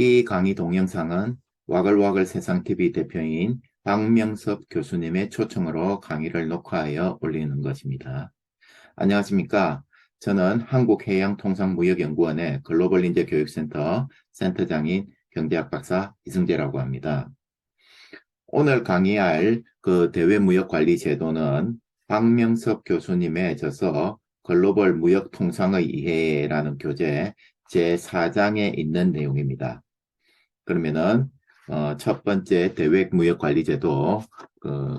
이 강의 동영상은 와글와글 세상TV 대표인 박명섭 교수님의 초청으로 강의를 녹화하여 올리는 것입니다. 안녕하십니까? 저는 한국해양통상무역연구원의 글로벌인재교육센터 센터장인 경제학 박사 이승재라고 합니다. 오늘 강의할 대외무역관리제도는 박명섭 교수님의 저서 글로벌 무역통상의 이해라는 교재 제4장에 있는 내용입니다. 그러면은 첫 번째 대외무역관리제도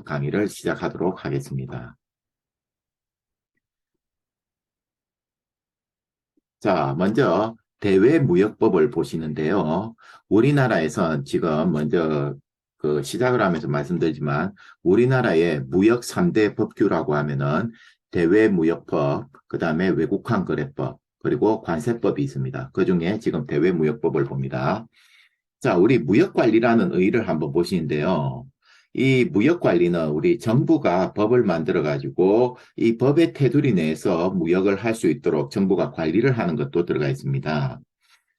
강의를 시작하도록 하겠습니다. 자, 먼저 대외무역법을 보시는데요. 우리나라에선 지금 먼저 시작을 하면서 말씀드리지만 우리나라의 무역 3대 법규라고 하면은 대외무역법, 그 다음에 외국환거래법, 그리고 관세법이 있습니다. 그 중에 지금 대외무역법을 봅니다. 자, 우리 무역관리라는 의의를 한번 보시는데요. 이 무역관리는 우리 정부가 법을 만들어가지고 이 법의 테두리 내에서 무역을 할 수 있도록 정부가 관리를 하는 것도 들어가 있습니다.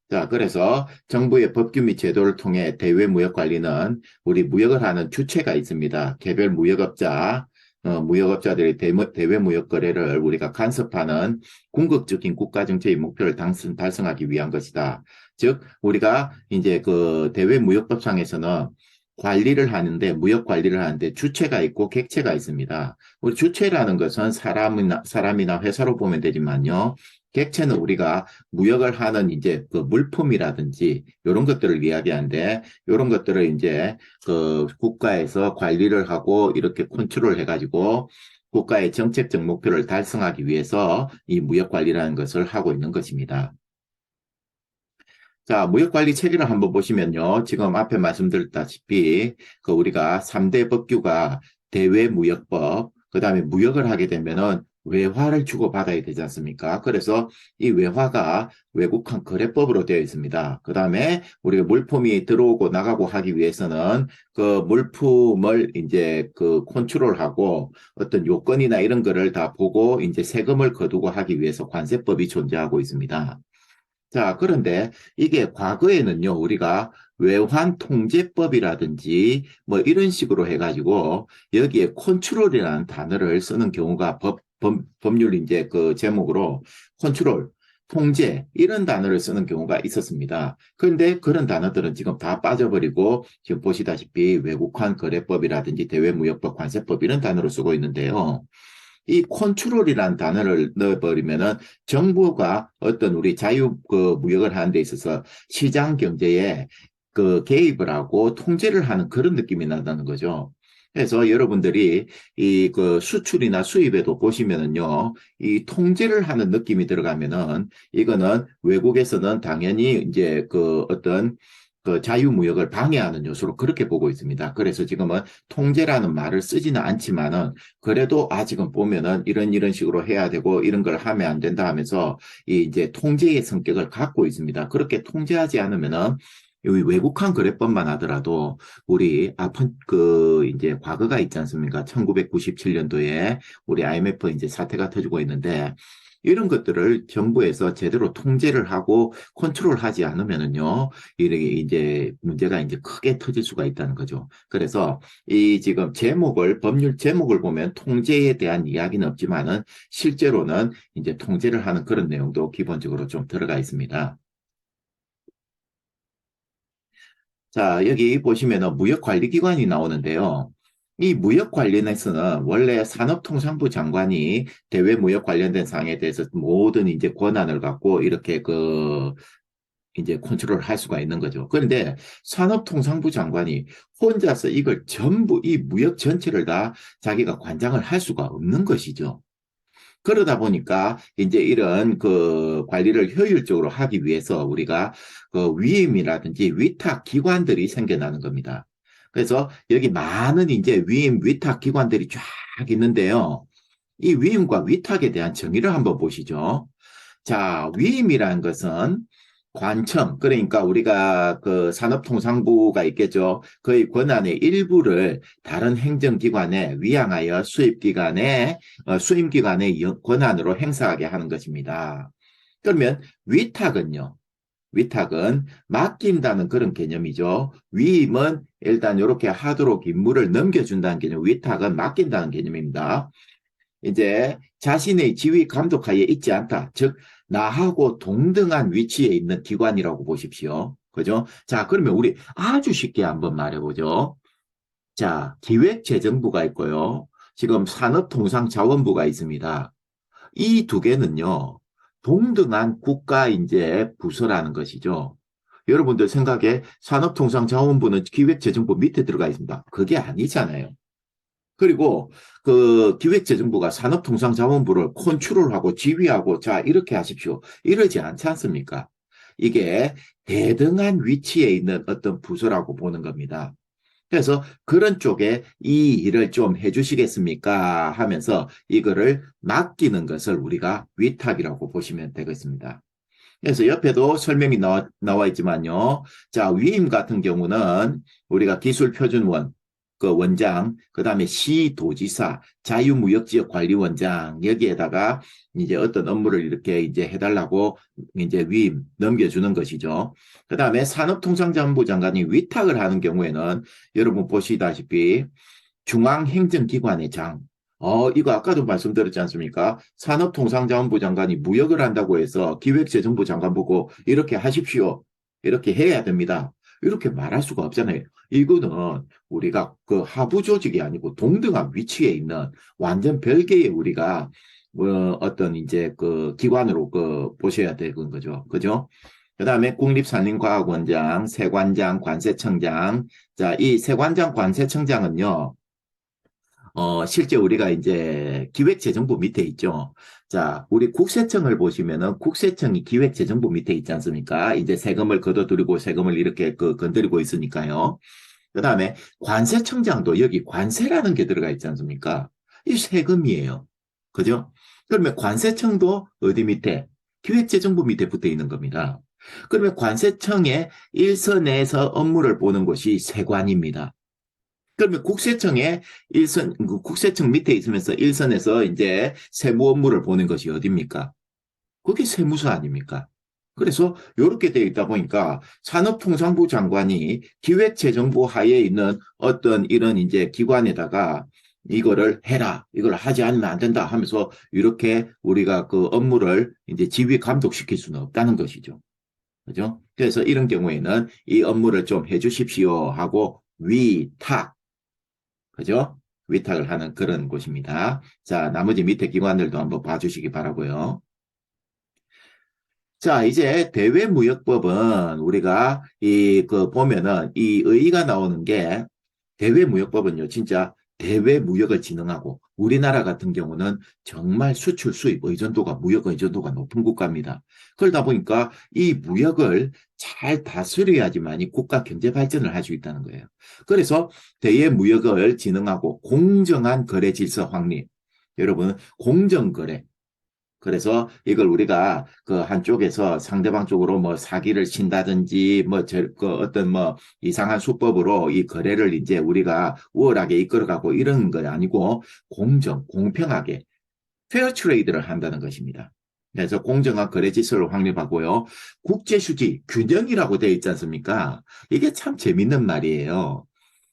자, 그래서 정부의 법규 및 제도를 통해 대외무역관리는 우리 무역을 하는 주체가 있습니다. 개별 무역업자, 무역업자들의 대외무역 거래를 우리가 간섭하는 궁극적인 국가정책의 목표를 달성하기 위한 것이다. 즉, 우리가 이제 대외무역법상에서는 관리를 하는데, 무역 관리를 하는데 주체가 있고 객체가 있습니다. 우리 주체라는 것은 사람이나 회사로 보면 되지만요. 객체는 우리가 무역을 하는 이제 물품이라든지 이런 것들을 이야기하는데 이런 것들을 이제 국가에서 관리를 하고 이렇게 컨트롤 해가지고 국가의 정책적 목표를 달성하기 위해서 이 무역 관리라는 것을 하고 있는 것입니다. 자, 무역관리 체계를 한번 보시면요. 지금 앞에 말씀드렸다시피 우리가 3대 법규가 대외무역법, 그 다음에 무역을 하게 되면은 외화를 주고받아야 되지 않습니까? 그래서 이 외화가 외국환 거래법으로 되어 있습니다. 그 다음에 우리가 물품이 들어오고 나가고 하기 위해서는 그 물품을 이제 컨트롤하고 어떤 요건이나 이런 거를 다 보고 이제 세금을 거두고 하기 위해서 관세법이 존재하고 있습니다. 자, 그런데 이게 과거에는요, 우리가 외환통제법이라든지 뭐 이런 식으로 해가지고 여기에 컨트롤이라는 단어를 쓰는 경우가 법률 이제 제목으로 컨트롤, 통제 이런 단어를 쓰는 경우가 있었습니다. 그런데 그런 단어들은 지금 다 빠져버리고 지금 보시다시피 외국환 거래법이라든지 대외무역법, 관세법 이런 단어를 쓰고 있는데요. 이 컨트롤이라는 단어를 넣어버리면은 정부가 어떤 우리 무역을 하는 데 있어서 시장 경제에 개입을 하고 통제를 하는 그런 느낌이 난다는 거죠. 그래서 여러분들이 수출이나 수입에도 보시면은요, 이 통제를 하는 느낌이 들어가면은 이거는 외국에서는 당연히 이제 어떤 자유무역을 방해하는 요소로 그렇게 보고 있습니다. 그래서 지금은 통제라는 말을 쓰지는 않지만은 그래도 지금 보면은 이런 식으로 해야 되고 이런 걸 하면 안 된다 하면서 이제 통제의 성격을 갖고 있습니다. 그렇게 통제하지 않으면은 여기 외국환 거래법만 하더라도 우리 아픈 이제 과거가 있지 않습니까? 1997년도에 우리 IMF 이제 사태가 터지고 있는데 이런 것들을 정부에서 제대로 통제를 하고 컨트롤하지 않으면은요, 이렇게 이제 문제가 이제 크게 터질 수가 있다는 거죠. 그래서 이 지금 법률 제목을 보면 통제에 대한 이야기는 없지만은 실제로는 이제 통제를 하는 그런 내용도 기본적으로 좀 들어가 있습니다. 자, 여기 보시면은 무역관리기관이 나오는데요. 이 무역 관련해서는 원래 산업통상부 장관이 대외무역 관련된 사항에 대해서 모든 이제 권한을 갖고 이렇게 이제 컨트롤을 할 수가 있는 거죠. 그런데 산업통상부 장관이 혼자서 이걸 전부 이 무역 전체를 다 자기가 관장을 할 수가 없는 것이죠. 그러다 보니까 이제 이런 관리를 효율적으로 하기 위해서 우리가 위임이라든지 위탁 기관들이 생겨나는 겁니다. 그래서 여기 많은 이제 위임, 위탁 기관들이 쫙 있는데요. 이 위임과 위탁에 대한 정의를 한번 보시죠. 자, 위임이라는 것은 관청, 그러니까 우리가 산업통상부가 있겠죠. 그의 권한의 일부를 다른 행정기관에 위양하여 수임기관의 권한으로 행사하게 하는 것입니다. 그러면 위탁은요. 위탁은 맡긴다는 그런 개념이죠. 위임은 일단 이렇게 하도록 임무를 넘겨준다는 개념, 위탁은 맡긴다는 개념입니다. 이제 자신의 지위 감독하에 있지 않다. 즉, 나하고 동등한 위치에 있는 기관이라고 보십시오. 그죠? 자, 그러면 우리 아주 쉽게 한번 말해보죠. 자, 기획재정부가 있고요. 지금 산업통상자원부가 있습니다. 이 두 개는요, 동등한 국가 이제 부서라는 것이죠. 여러분들 생각에 산업통상자원부는 기획재정부 밑에 들어가 있습니다. 그게 아니잖아요. 그리고 그 기획재정부가 산업통상자원부를 컨트롤하고 지휘하고 자 이렇게 하십시오. 이러지 않지 않습니까? 이게 대등한 위치에 있는 어떤 부서라고 보는 겁니다. 그래서 그런 쪽에 이 일을 좀 해주시겠습니까? 하면서 이거를 맡기는 것을 우리가 위탁이라고 보시면 되겠습니다. 그래서 옆에도 설명이 나와 있지만요. 자, 위임 같은 경우는 우리가 기술표준원, 그 원장, 그 다음에 시도지사, 자유무역지역관리원장, 여기에다가 이제 어떤 업무를 이렇게 이제 해달라고 이제 위임 넘겨주는 것이죠. 그 다음에 산업통상자원부 장관이 위탁을 하는 경우에는 여러분 보시다시피 중앙행정기관의 장, 이거 아까도 말씀드렸지 않습니까? 산업통상자원부 장관이 무역을 한다고 해서 기획재정부 장관 보고 이렇게 하십시오. 이렇게 해야 됩니다. 이렇게 말할 수가 없잖아요. 이거는 우리가 그 하부 조직이 아니고 동등한 위치에 있는 완전 별개의 우리가 어떤 이제 그 기관으로 그 보셔야 되는 거죠. 그죠? 그 다음에 국립산림과학원장, 세관장, 관세청장. 자, 이 세관장, 관세청장은요, 실제 우리가 이제 기획재정부 밑에 있죠. 자, 우리 국세청을 보시면은 국세청이 기획재정부 밑에 있지 않습니까? 이제 세금을 걷어들이고 세금을 이렇게 건드리고 있으니까요. 그 다음에 관세청장도 여기 관세라는 게 들어가 있지 않습니까? 이 세금이에요. 그죠? 그러면 관세청도 어디 밑에? 기획재정부 밑에 붙어 있는 겁니다. 그러면 관세청의 일선에서 업무를 보는 곳이 세관입니다. 그러면 국세청에 일선, 국세청 밑에 있으면서 일선에서 이제 세무 업무를 보는 것이 어딥니까? 그게 세무서 아닙니까? 그래서 이렇게 되어 있다 보니까 산업통상부 장관이 기획재정부 하에 있는 어떤 이런 이제 기관에다가 이거를 해라, 이걸 하지 않으면 안 된다 하면서 이렇게 우리가 그 업무를 이제 지휘 감독시킬 수는 없다는 것이죠. 그죠? 그래서 이런 경우에는 이 업무를 좀 해주십시오 하고 위탁, 그죠? 위탁을 하는 그런 곳입니다. 자, 나머지 밑에 기관들도 한번 봐주시기 바라고요. 자, 이제 대외무역법은 우리가 보면은 이 의의가 나오는 게 대외무역법은요, 진짜 대외무역을 진흥하고 우리나라 같은 경우는 정말 수출 수입 의존도가 무역 의존도가 높은 국가입니다. 그러다 보니까 이 무역을 잘 다스려야지만이 국가 경제 발전을 할 수 있다는 거예요. 그래서 대외무역을 진흥하고 공정한 거래 질서 확립. 여러분, 공정거래. 그래서 이걸 우리가 그 한쪽에서 상대방 쪽으로 뭐 사기를 친다든지 그 어떤 뭐 이상한 수법으로 이 거래를 이제 우리가 우월하게 이끌어가고 이런 건 아니고 공평하게 페어 트레이드를 한다는 것입니다. 그래서 공정한 거래 질서를 확립하고요. 국제수지 균형이라고 되어 있지 않습니까? 이게 참 재밌는 말이에요.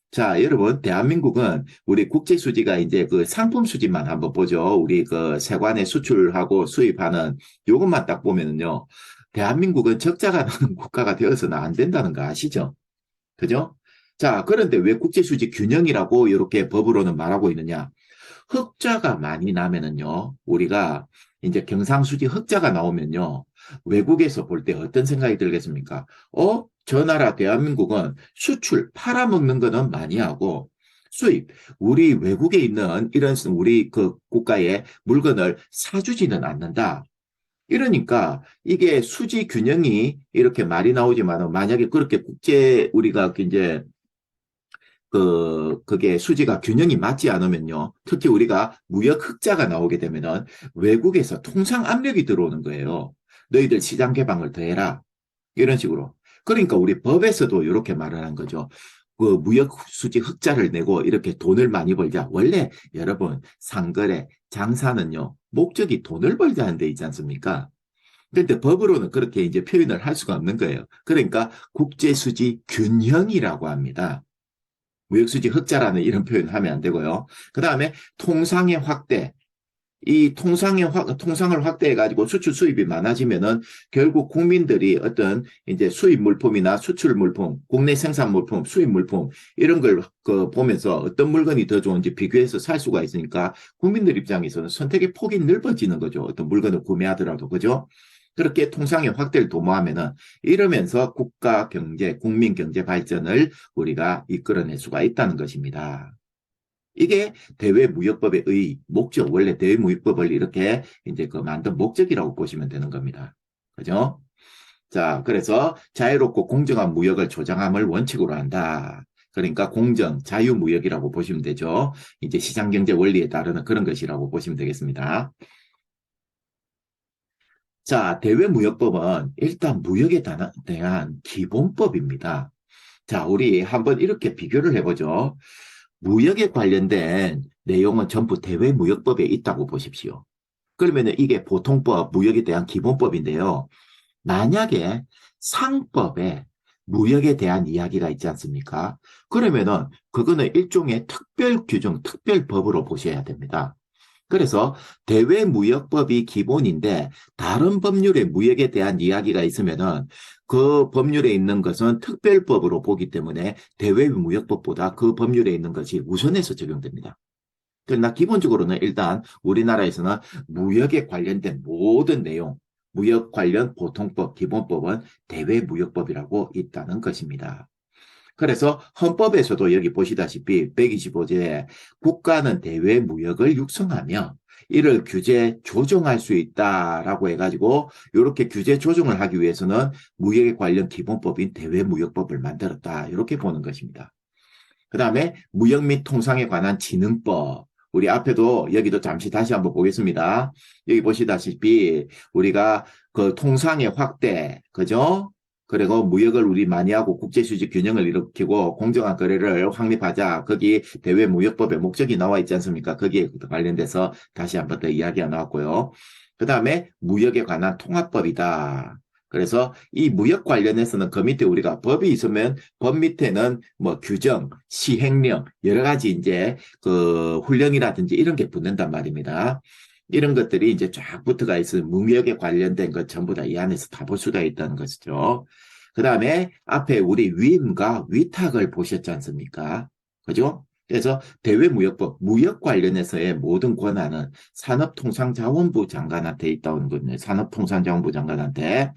자, 여러분, 대한민국은 우리 국제 수지가 이제 그 상품 수지만 한번 보죠. 우리 그 세관에 수출하고 수입하는 요것만 딱 보면은요. 대한민국은 적자가 나는 국가가 되어서는 안 된다는 거 아시죠? 그죠? 자, 그런데 왜 국제 수지 균형이라고 이렇게 법으로는 말하고 있느냐? 흑자가 많이 나면은요. 우리가 이제 경상수지 흑자가 나오면요. 외국에서 볼 때 어떤 생각이 들겠습니까? 저 나라 대한민국은 수출 팔아먹는 거는 많이 하고 수입 우리 외국에 있는 이런 우리 그 국가의 물건을 사주지는 않는다. 이러니까 이게 수지 균형이 이렇게 말이 나오지만 만약에 그렇게 국제 우리가 이제 그게 수지가 균형이 맞지 않으면요. 특히 우리가 무역 흑자가 나오게 되면은 외국에서 통상 압력이 들어오는 거예요. 너희들 시장 개방을 더 해라. 이런 식으로. 그러니까 우리 법에서도 이렇게 말을 한 거죠. 그 무역 수지 흑자를 내고 이렇게 돈을 많이 벌자. 원래 여러분 상거래, 장사는요. 목적이 돈을 벌자는 데 있지 않습니까? 그런데 법으로는 그렇게 이제 표현을 할 수가 없는 거예요. 그러니까 국제수지 균형이라고 합니다. 무역수지 흑자라는 이런 표현을 하면 안 되고요. 그 다음에 통상의 확대. 이 통상을 확대해가지고 수출 수입이 많아지면은 결국 국민들이 어떤 이제 수입 물품이나 수출 물품, 국내 생산 물품, 수입 물품 이런 걸 보면서 어떤 물건이 더 좋은지 비교해서 살 수가 있으니까 국민들 입장에서는 선택의 폭이 넓어지는 거죠. 어떤 물건을 구매하더라도 그죠? 그렇게 통상의 확대를 도모하면은 이러면서 국가 경제, 국민 경제 발전을 우리가 이끌어낼 수가 있다는 것입니다. 이게 대외무역법의 목적, 원래 대외무역법을 이렇게 이제 그 만든 목적이라고 보시면 되는 겁니다. 그죠? 자, 그래서 자유롭고 공정한 무역을 조장함을 원칙으로 한다. 그러니까 공정, 자유무역이라고 보시면 되죠. 이제 시장경제 원리에 따르는 그런 것이라고 보시면 되겠습니다. 자, 대외무역법은 일단 무역에 대한 기본법입니다. 자, 우리 한번 이렇게 비교를 해보죠. 무역에 관련된 내용은 전부 대외무역법에 있다고 보십시오. 그러면 이게 보통법, 무역에 대한 기본법인데요. 만약에 상법에 무역에 대한 이야기가 있지 않습니까? 그러면은 그거는 일종의 특별 규정, 특별법으로 보셔야 됩니다. 그래서 대외무역법이 기본인데 다른 법률의 무역에 대한 이야기가 있으면은 그 법률에 있는 것은 특별법으로 보기 때문에 대외무역법보다 그 법률에 있는 것이 우선해서 적용됩니다. 그러나 기본적으로는 일단 우리나라에서는 무역에 관련된 모든 내용, 무역 관련 보통법, 기본법은 대외무역법이라고 있다는 것입니다. 그래서 헌법에서도 여기 보시다시피 125조에 국가는 대외 무역을 육성하며 이를 규제 조정할 수 있다라고 해가지고 이렇게 규제 조정을 하기 위해서는 무역에 관련 기본법인 대외무역법을 만들었다. 이렇게 보는 것입니다. 그 다음에 무역 및 통상에 관한 진흥법. 우리 앞에도 여기도 잠시 다시 한번 보겠습니다. 여기 보시다시피 우리가 그 통상의 확대, 그죠? 그리고 무역을 우리 많이 하고 국제수지 균형을 일으키고 공정한 거래를 확립하자. 거기 대외무역법의 목적이 나와 있지 않습니까? 거기에 관련돼서 다시 한번 더 이야기가 나왔고요. 그 다음에 무역에 관한 통합법이다. 그래서 이 무역 관련해서는 그 밑에 우리가 법이 있으면 법 밑에는 뭐 규정, 시행령, 여러 가지 이제 그 훈령이라든지 이런 게 붙는단 말입니다. 이런 것들이 이제 쫙 붙어가 있으면 무역에 관련된 것 전부 다 이 안에서 다 볼 수가 있다는 것이죠. 그 다음에 앞에 우리 위임과 위탁을 보셨지 않습니까? 그죠? 그래서 대외무역법, 무역 관련해서의 모든 권한은 산업통상자원부 장관한테 있다는 거예요. 산업통상자원부 장관한테.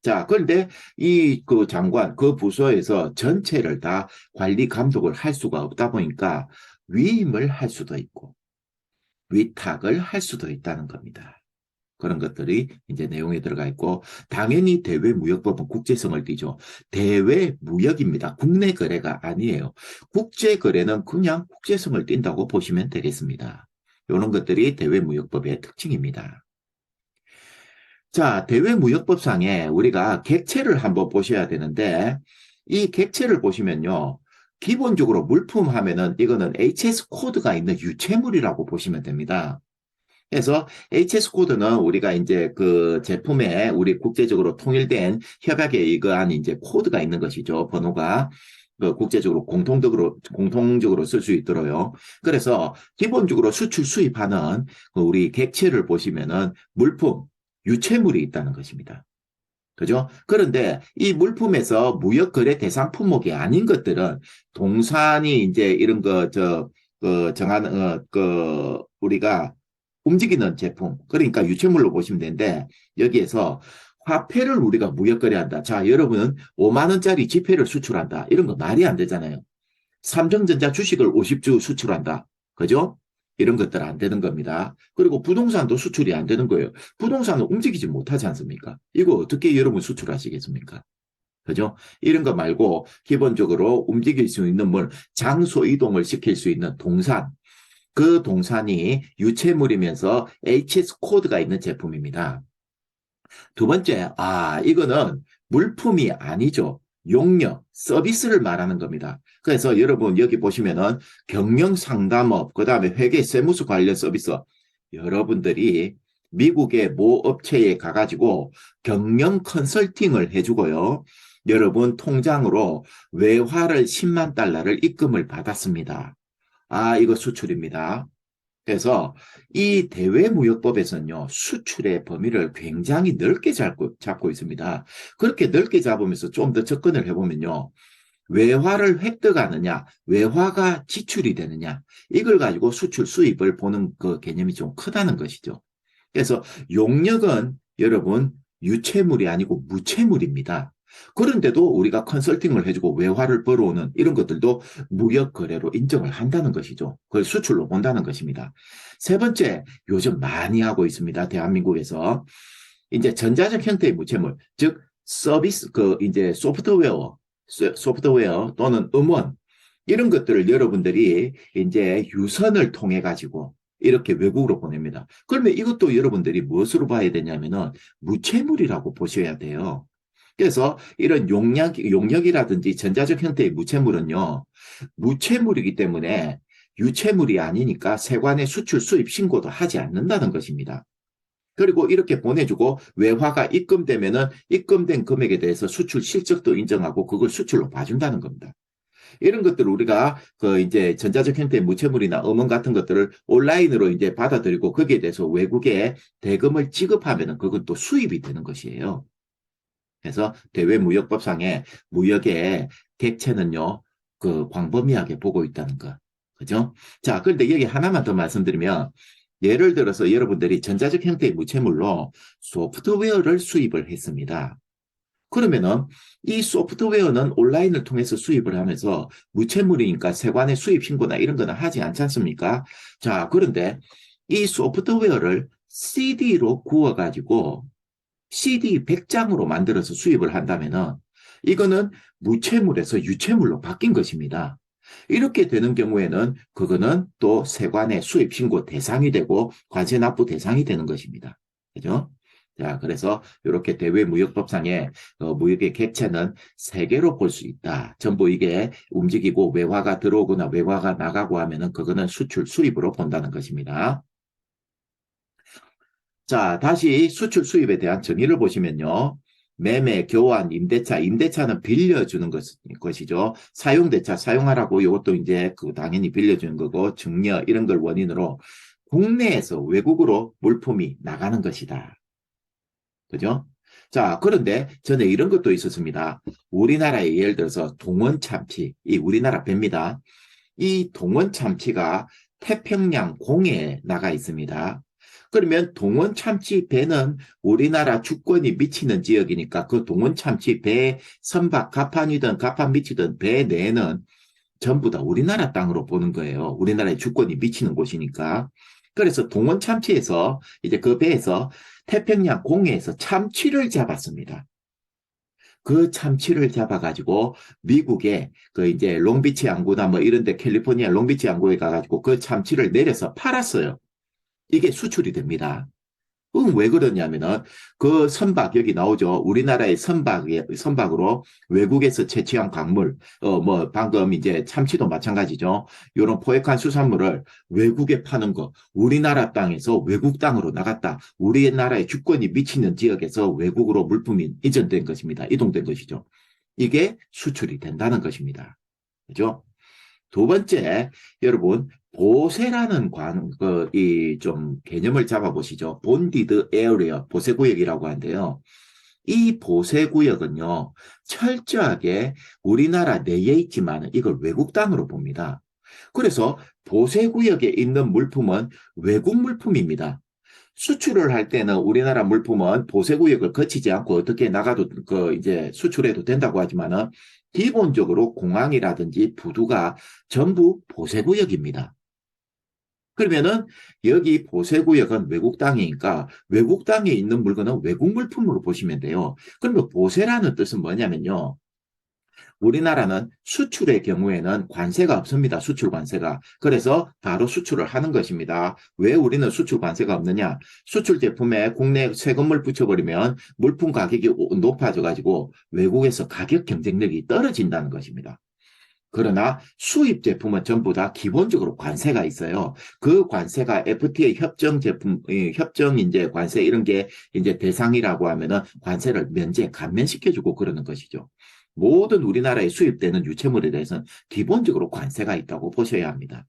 자, 그런데 이 그 장관, 그 부서에서 전체를 다 관리 감독을 할 수가 없다 보니까 위임을 할 수도 있고 위탁을 할 수도 있다는 겁니다. 그런 것들이 이제 내용에 들어가 있고 당연히 대외무역법은 국제성을 띠죠. 대외무역입니다. 국내 거래가 아니에요. 국제거래는 그냥 국제성을 띈다고 보시면 되겠습니다. 이런 것들이 대외무역법의 특징입니다. 자, 대외무역법상에 우리가 객체를 한번 보셔야 되는데 이 객체를 보시면요. 기본적으로 물품 하면은 이거는 HS 코드가 있는 유체물이라고 보시면 됩니다. 그래서 HS 코드는 우리가 이제 그 제품에 우리 국제적으로 통일된 협약에 의거한 이제 코드가 있는 것이죠. 번호가. 그 국제적으로 공통적으로 쓸 수 있도록요. 그래서 기본적으로 수출 수입하는 그 우리 객체를 보시면은 물품, 유체물이 있다는 것입니다. 그죠? 그런데 이 물품에서 무역거래 대상 품목이 아닌 것들은 동산이 이제 이런 우리가 움직이는 제품, 그러니까 유체물로 보시면 되는데, 여기에서 화폐를 우리가 무역거래한다. 자, 여러분은 5만 원짜리 지폐를 수출한다. 이런 거 말이 안 되잖아요. 삼성전자 주식을 50주 수출한다. 그죠? 이런 것들 안 되는 겁니다. 그리고 부동산도 수출이 안 되는 거예요. 부동산은 움직이지 못하지 않습니까? 이거 어떻게 여러분 수출하시겠습니까? 그죠? 이런 거 말고 기본적으로 움직일 수 있는 뭘 장소 이동을 시킬 수 있는 동산. 그 동산이 유체물이면서 HS 코드가 있는 제품입니다. 두 번째, 이거는 물품이 아니죠. 용역, 서비스를 말하는 겁니다. 그래서 여러분 여기 보시면은 경영상담업, 그 다음에 회계 세무서 관련 서비스, 여러분들이 미국의 모 업체에 가가지고 경영 컨설팅을 해주고요. 여러분 통장으로 외화를 10만 달러를 입금을 받았습니다. 아, 이거 수출입니다. 그래서 이 대외무역법에서는요, 수출의 범위를 굉장히 넓게 잡고 있습니다. 그렇게 넓게 잡으면서 좀 더 접근을 해보면요, 외화를 획득하느냐, 외화가 지출이 되느냐, 이걸 가지고 수출 수입을 보는 그 개념이 좀 크다는 것이죠. 그래서 용역은 여러분 유채물이 아니고 무채물입니다. 그런데도 우리가 컨설팅을 해주고 외화를 벌어오는 이런 것들도 무역 거래로 인정을 한다는 것이죠. 그걸 수출로 본다는 것입니다. 세 번째, 요즘 많이 하고 있습니다. 대한민국에서 이제 전자적 형태의 무채물, 즉 서비스 이제 소프트웨어 또는 음원 이런 것들을 여러분들이 이제 유선을 통해 가지고 이렇게 외국으로 보냅니다. 그러면 이것도 여러분들이 무엇으로 봐야 되냐면은 무채물이라고 보셔야 돼요. 그래서 이런 용역이라든지 전자적 형태의 무채물은요, 무채물이기 때문에 유채물이 아니니까 세관에 수출 수입 신고도 하지 않는다는 것입니다. 그리고 이렇게 보내주고 외화가 입금되면은 입금된 금액에 대해서 수출 실적도 인정하고 그걸 수출로 봐준다는 겁니다. 이런 것들을 우리가 그 이제 전자적 형태의 무채물이나 음원 같은 것들을 온라인으로 이제 받아들이고 거기에 대해서 외국에 대금을 지급하면은 그건 또 수입이 되는 것이에요. 그래서 대외무역법상의 무역의 객체는요, 그 광범위하게 보고 있다는 거. 그죠? 자, 그런데 여기 하나만 더 말씀드리면, 예를 들어서 여러분들이 전자적 형태의 무채물로 소프트웨어를 수입을 했습니다. 그러면은 이 소프트웨어는 온라인을 통해서 수입을 하면서 무채물이니까 세관의 수입 신고나 이런 거는 하지 않지 않습니까? 자, 그런데 이 소프트웨어를 CD로 구워가지고 CD 100장으로 만들어서 수입을 한다면은 이거는 무채물에서 유채물로 바뀐 것입니다. 이렇게 되는 경우에는 그거는 또 세관의 수입 신고 대상이 되고 관세 납부 대상이 되는 것입니다. 그죠? 자, 그래서 이렇게 대외무역법상의 무역의 객체는 세 개로 볼 수 있다. 전부 이게 움직이고 외화가 들어오거나 외화가 나가고 하면은 그거는 수출 수입으로 본다는 것입니다. 자, 다시 수출 수입에 대한 정의를 보시면요. 매매, 교환, 임대차, 임대차는 빌려주는 것이죠. 사용대차, 사용하라고 이것도 이제 그 당연히 빌려주는 거고, 증여 이런 걸 원인으로 국내에서 외국으로 물품이 나가는 것이다. 그죠? 자, 그런데 전에 이런 것도 있었습니다. 우리나라에 예를 들어서 동원 참치, 이 우리나라 배입니다. 이 동원 참치가 태평양 공해에 나가 있습니다. 그러면 동원 참치 배는 우리나라 주권이 미치는 지역이니까 그 동원 참치 배 선박 갑판이든 갑판 미치든 배 내는 전부 다 우리나라 땅으로 보는 거예요. 우리나라의 주권이 미치는 곳이니까. 그래서 동원 참치에서 이제 그 배에서 태평양 공해에서 참치를 잡았습니다. 그 참치를 잡아가지고 미국의 그 이제 롱비치 항구나 뭐 이런데 캘리포니아 롱비치 항구에 가가지고 그 참치를 내려서 팔았어요. 이게 수출이 됩니다. 왜 그러냐면은 그 선박 여기 나오죠. 우리나라의 선박으로 외국에서 채취한 광물, 뭐 방금 이제 참치도 마찬가지죠. 이런 포획한 수산물을 외국에 파는 거, 우리나라 땅에서 외국 땅으로 나갔다. 우리나라의 주권이 미치는 지역에서 외국으로 물품이 이전된 것입니다. 이동된 것이죠. 이게 수출이 된다는 것입니다. 그죠? 두 번째, 여러분, 보세라는 좀 개념을 잡아보시죠. 본디드 에어리어, 보세구역이라고 하는데요. 이 보세구역은요, 철저하게 우리나라 내에 있지만 이걸 외국 땅으로 봅니다. 그래서 보세구역에 있는 물품은 외국 물품입니다. 수출을 할 때는 우리나라 물품은 보세구역을 거치지 않고 어떻게 나가도 이제 수출해도 된다고 하지만은 기본적으로 공항이라든지 부두가 전부 보세구역입니다. 그러면은 여기 보세구역은 외국 땅이니까 외국 땅에 있는 물건은 외국 물품으로 보시면 돼요. 그러면 보세라는 뜻은 뭐냐면요. 우리나라는 수출의 경우에는 관세가 없습니다. 수출 관세가. 그래서 바로 수출을 하는 것입니다. 왜 우리는 수출 관세가 없느냐? 수출 제품에 국내 세금을 붙여버리면 물품 가격이 높아져가지고 외국에서 가격 경쟁력이 떨어진다는 것입니다. 그러나 수입 제품은 전부 다 기본적으로 관세가 있어요. 그 관세가 FTA 협정 제품, 협정 이제 관세 이런 게 이제 대상이라고 하면은 관세를 감면시켜주고 그러는 것이죠. 모든 우리나라에 수입되는 유체물에 대해서는 기본적으로 관세가 있다고 보셔야 합니다.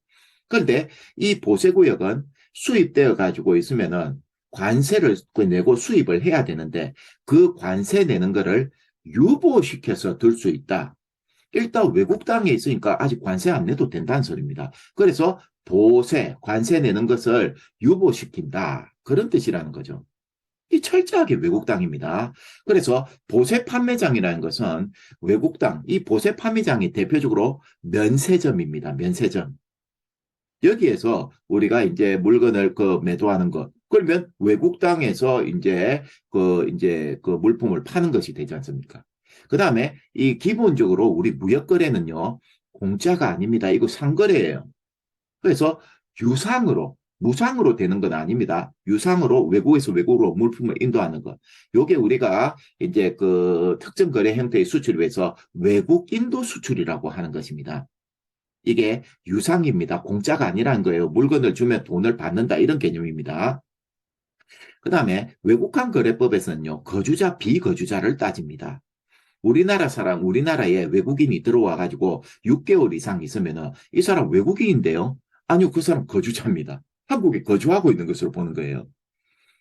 그런데 이 보세구역은 수입되어 가지고 있으면은 관세를 내고 수입을 해야 되는데 그 관세 내는 거를 유보시켜서 들 수 있다. 일단 외국 땅에 있으니까 아직 관세 안 내도 된다는 소리입니다. 그래서 보세, 관세 내는 것을 유보시킨다. 그런 뜻이라는 거죠. 이 철저하게 외국 땅입니다. 그래서 보세 판매장이라는 것은 외국 땅, 이 보세 판매장이 대표적으로 면세점입니다. 면세점. 여기에서 우리가 이제 물건을 매도하는 것. 그러면 외국 땅에서 이제 그 물품을 파는 것이 되지 않습니까? 그 다음에 이 기본적으로 우리 무역거래는요, 공짜가 아닙니다. 이거 상거래예요. 그래서 유상으로, 무상으로 되는 건 아닙니다. 유상으로 외국에서 외국으로 물품을 인도하는 것. 요게 우리가 이제 그 특정 거래 형태의 수출을 위해서 외국 인도 수출이라고 하는 것입니다. 이게 유상입니다. 공짜가 아니라는 거예요. 물건을 주면 돈을 받는다 이런 개념입니다. 그 다음에 외국환 거래법에서는요. 거주자, 비거주자를 따집니다. 우리나라 사람, 우리나라에 외국인이 들어와 가지고 6개월 이상 있으면은 이 사람 외국인인데요. 아니요, 그 사람 거주자입니다. 한국에 거주하고 있는 것으로 보는 거예요.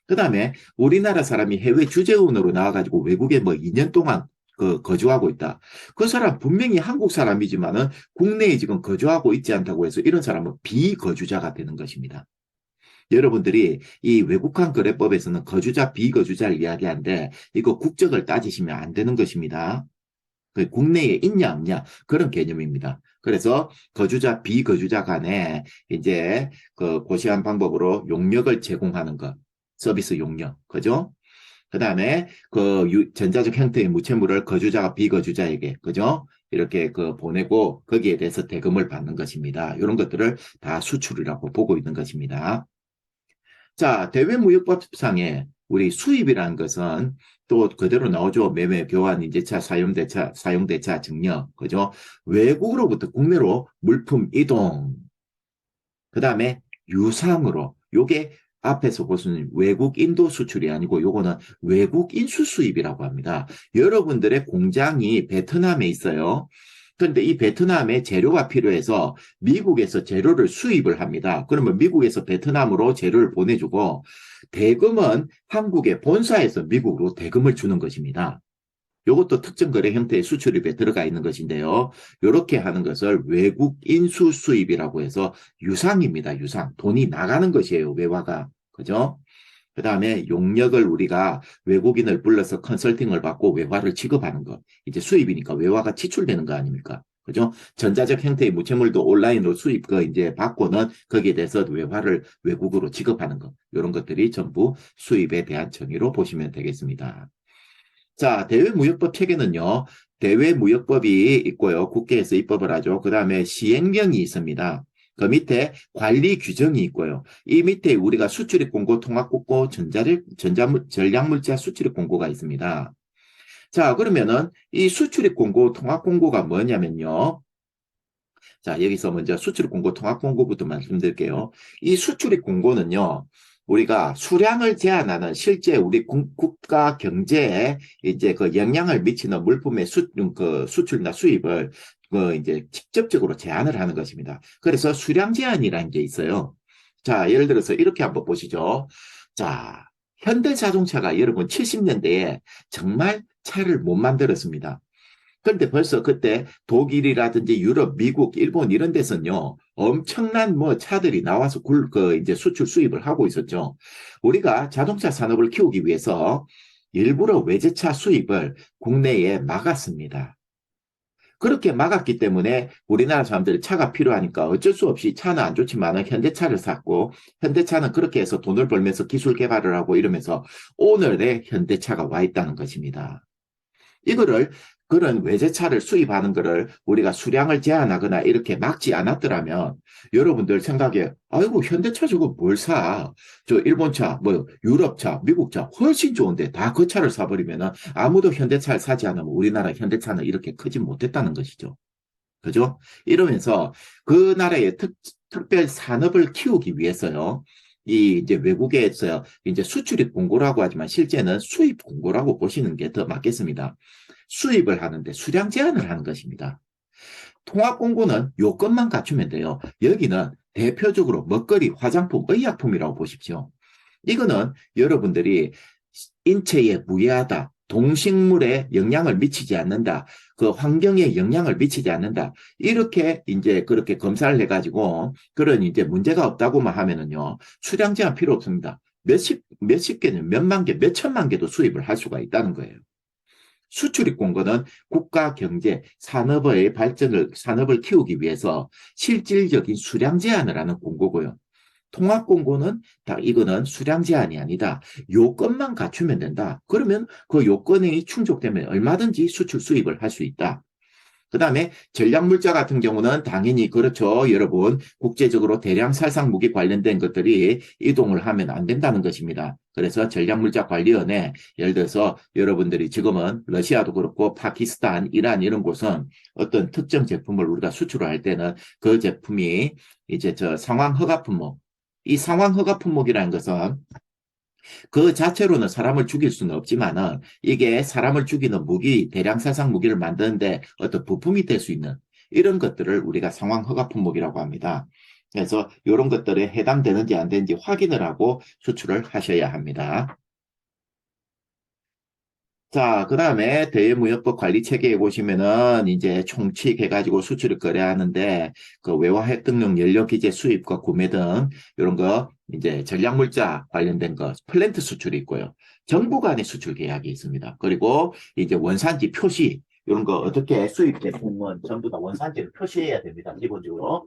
그 다음에 우리나라 사람이 해외 주재원으로 나와가지고 외국에 뭐 2년 동안 거주하고 있다. 그 사람 분명히 한국 사람이지만은 국내에 지금 거주하고 있지 않다고 해서 이런 사람은 비거주자가 되는 것입니다. 여러분들이 이 외국환 거래법에서는 거주자, 비거주자를 이야기하는데 이거 국적을 따지시면 안 되는 것입니다. 국내에 있냐 없냐 그런 개념입니다. 그래서 거주자, 비거주자 간에 이제 그 고시한 방법으로 용역을 제공하는 것, 서비스 용역, 그죠? 그 다음에 그 전자적 형태의 무채물을 거주자가 비거주자에게, 그죠? 이렇게 보내고 거기에 대해서 대금을 받는 것입니다. 이런 것들을 다 수출이라고 보고 있는 것입니다. 자, 대외무역법상에 우리 수입이라는 것은 또 그대로 나오죠. 매매, 교환, 인재차, 사용대차, 사용대차, 증여, 그죠? 외국으로부터 국내로 물품 이동. 그 다음에 유상으로. 요게 앞에서 보시는 외국 인도 수출이 아니고 요거는 외국 인수 수입이라고 합니다. 여러분들의 공장이 베트남에 있어요. 그런데 이 베트남에 재료가 필요해서 미국에서 재료를 수입을 합니다. 그러면 미국에서 베트남으로 재료를 보내주고 대금은 한국의 본사에서 미국으로 대금을 주는 것입니다. 이것도 특정 거래 형태의 수출입에 들어가 있는 것인데요. 이렇게 하는 것을 외국 인수 수입이라고 해서 유상입니다. 유상. 돈이 나가는 것이에요. 외화가. 그죠? 그 다음에 용역을 우리가 외국인을 불러서 컨설팅을 받고 외화를 취급하는 것. 이제 수입이니까 외화가 지출되는 거 아닙니까? 그죠? 전자적 형태의 무채물도 온라인으로 수입 이제 받고는 거기에 대해서 외화를 외국으로 지급하는 것. 이런 것들이 전부 수입에 대한 정의로 보시면 되겠습니다. 자, 대외무역법 체계는요. 대외무역법이 있고요. 국회에서 입법을 하죠. 그 다음에 시행령이 있습니다. 그 밑에 관리 규정이 있고요. 이 밑에 우리가 수출입 공고, 통합공고, 전략물자 수출입 공고가 있습니다. 자, 그러면은 이 수출입 공고, 통합공고가 뭐냐면요. 자, 여기서 먼저 수출입 공고, 통합공고부터 말씀드릴게요. 이 수출입 공고는요. 우리가 수량을 제한하는 실제 우리 국가 경제에 이제 그 영향을 미치는 물품의 수출이나 수입을 이제 직접적으로 제한을 하는 것입니다. 그래서 수량 제한이라는 게 있어요. 자, 예를 들어서 이렇게 한번 보시죠. 자, 현대자동차가 여러분 70년대에 정말 차를 못 만들었습니다. 그런데 벌써 그때 독일이라든지 유럽, 미국, 일본 이런 데서는요, 엄청난 뭐 차들이 나와서 이제 수출 수입을 하고 있었죠. 우리가 자동차 산업을 키우기 위해서 일부러 외제차 수입을 국내에 막았습니다. 그렇게 막았기 때문에 우리나라 사람들이 차가 필요하니까 어쩔 수 없이 차는 안 좋지만 현대차를 샀고 현대차는 그렇게 해서 돈을 벌면서 기술 개발을 하고 이러면서 오늘의 현대차가 와 있다는 것입니다. 이거를 그런 외제차를 수입하는 거를 우리가 수량을 제한하거나 이렇게 막지 않았더라면 여러분들 생각에 아이고 현대차 저거 뭘 사? 저 일본차, 뭐 유럽차, 미국차 훨씬 좋은데 다 그 차를 사버리면 아무도 현대차를 사지 않으면 우리나라 현대차는 이렇게 크지 못했다는 것이죠. 그죠? 이러면서 그 나라의 특별 산업을 키우기 위해서요. 이 이제 외국에서 이제 수출입 공고라고 하지만 실제는 수입 공고라고 보시는 게 더 맞겠습니다. 수입을 하는데 수량 제한을 하는 것입니다. 통합 공고는 요건만 갖추면 돼요. 여기는 대표적으로 먹거리, 화장품, 의약품이라고 보십시오. 이거는 여러분들이 인체에 무해하다, 동식물에 영향을 미치지 않는다, 그 환경에 영향을 미치지 않는다. 이렇게 이제 그렇게 검사를 해가지고 그런 이제 문제가 없다고만 하면은요, 수량 제한 필요 없습니다. 몇십 개는 몇만 개, 몇천만 개도 수입을 할 수가 있다는 거예요. 수출입 공고는 국가 경제, 산업의 발전을, 산업을 키우기 위해서 실질적인 수량 제한을 하는 공고고요. 통합 공고는 이거는 수량 제한이 아니다. 요건만 갖추면 된다. 그러면 그 요건이 충족되면 얼마든지 수출 수입을 할 수 있다. 그 다음에 전략물자 같은 경우는 당연히 그렇죠. 여러분, 국제적으로 대량 살상 무기 관련된 것들이 이동을 하면 안 된다는 것입니다. 그래서 전략물자 관리원에 예를 들어서 여러분들이 지금은 러시아도 그렇고 파키스탄, 이란 이런 곳은 어떤 특정 제품을 우리가 수출을 할 때는 그 제품이 이제 저 상황 허가 품목, 이 상황 허가 품목이라는 것은 그 자체로는 사람을 죽일 수는 없지만은 이게 사람을 죽이는 무기, 대량 살상 무기를 만드는데 어떤 부품이 될 수 있는 이런 것들을 우리가 상황 허가 품목이라고 합니다. 그래서 이런 것들에 해당되는지 안 되는지 확인을 하고 수출을 하셔야 합니다. 자, 그 다음에 대외무역법 관리 체계에 보시면은 이제 총칙해가지고 수출을 거래하는데 그 외화 획득용 연료 기재 수입과 구매 등 이런 거 이제 전략물자 관련된 거 플랜트 수출이 있고요. 정부 간의 수출 계약이 있습니다. 그리고 이제 원산지 표시 이런 거 어떻게 수입 제품은 전부 다 원산지를 표시해야 됩니다. 기본적으로.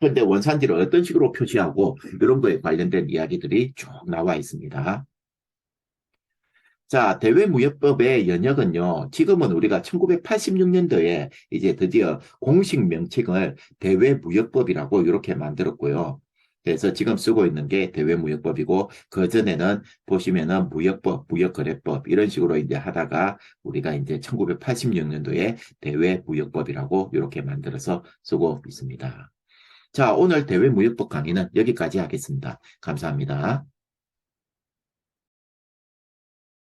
그런데 원산지를 어떤 식으로 표시하고 이런 거에 관련된 이야기들이 쭉 나와 있습니다. 자, 대외무역법의 연역은요, 지금은 우리가 1986년도에 이제 드디어 공식 명칭을 대외무역법이라고 이렇게 만들었고요. 그래서 지금 쓰고 있는 게 대외무역법이고, 그전에는 보시면은 무역법, 무역거래법, 이런 식으로 이제 하다가 우리가 이제 1986년도에 대외무역법이라고 이렇게 만들어서 쓰고 있습니다. 자, 오늘 대외무역법 강의는 여기까지 하겠습니다. 감사합니다.